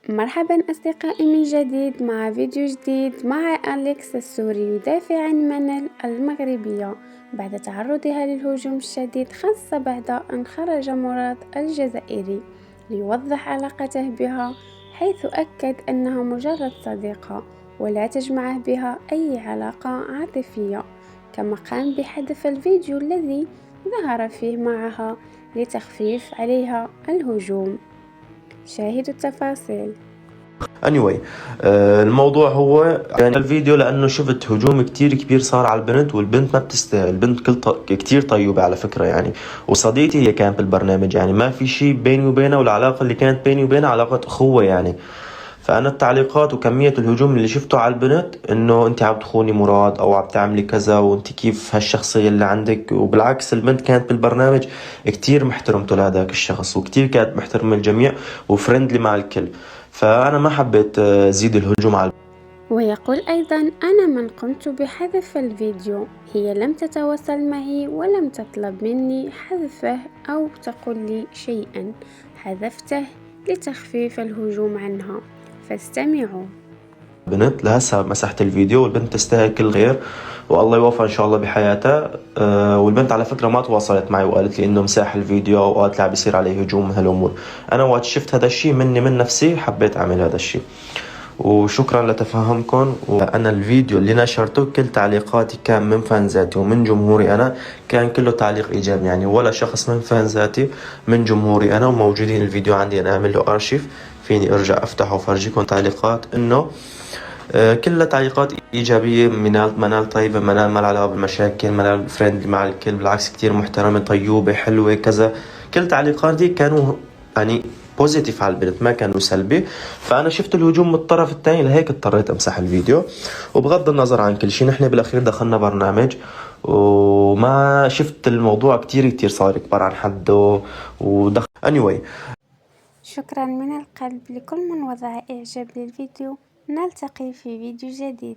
مرحبا أصدقائي من جديد مع فيديو جديد مع أليكس السوري يدافع عن منال المغربية بعد تعرضها للهجوم الشديد، خاصة بعد أن خرج مراد الجزائري ليوضح علاقته بها، حيث أكد أنها مجرد صديقة ولا تجمعه بها أي علاقة عاطفية. كما قام بحذف الفيديو الذي ظهر فيه معها لتخفيف عليها الهجوم. شاهدوا التفاصيل. anyway الموضوع هو يعني الفيديو لأنه شفت هجوم كتير كبير صار على البنت، والبنت ما بتستاهل. البنت كتير طيبة على فكرة يعني، وصديقتي هي كانت بالبرنامج، يعني ما في شيء بيني وبينها، والعلاقة اللي كانت بيني وبينها علاقة أخوة يعني. فأنا التعليقات وكمية الهجوم اللي شفته على البنت إنه أنت عم تخوني مراد أو عم تعملي كذا، وأنت كيف هالشخصية اللي عندك. وبالعكس البنت كانت بالبرنامج كتير محترمته لهذاك الشخص، وكتير كانت محترمة الجميع وفرندلي مع الكل. فأنا ما حبيت زيد الهجوم على ويقول أيضا: أنا من قمت بحذف الفيديو، هي لم تتواصل معي ولم تطلب مني حذفه أو تقول لي شيئا، حذفته لتخفيف الهجوم عنها. فاستمعوا. البنت. لهسه مسحت الفيديو، والبنت تستاهل كل خير، والله يوفق ان شاء الله بحياتها. والبنت على فكره ما تواصلت معي وقالت لي انه مساح الفيديو او قالت لي عم بيصير عليه هجوم هالامور. انا وقت شفت هذا الشيء من نفسي حبيت اعمل هذا الشيء، وشكرا لتفهمكم. وانا الفيديو اللي نشرته كل تعليقاتي كان من فانزاتي ومن جمهوري، انا كان كله تعليق ايجابي يعني، ولا شخص من فانزاتي، من جمهوري انا. وموجودين الفيديو عندي، انا اعمل له ارشيف، فيني ارجع افتحه وافرجيكم تعليقات انه كلها تعليقات إيجابية. منال طيبة، منال ما لها علاقة بالمشاكل، منال فريندلي مع الكل، بالعكس كتير محترمة طيوبة حلوة كذا. كل تعليقات دي كانوا يعني بوزيتيف على البنت، ما كانوا سلبي. فأنا شفت الهجوم من الطرف الثاني، لهيك اضطريت أمسح الفيديو. وبغض النظر عن كل شيء، نحن بالأخير دخلنا برنامج، وما شفت الموضوع كتير صار يكبر عن حده ودخل anyway. شكرا من القلب لكل من وضع إعجاب للفيديو. نلتقي في فيديو جديد.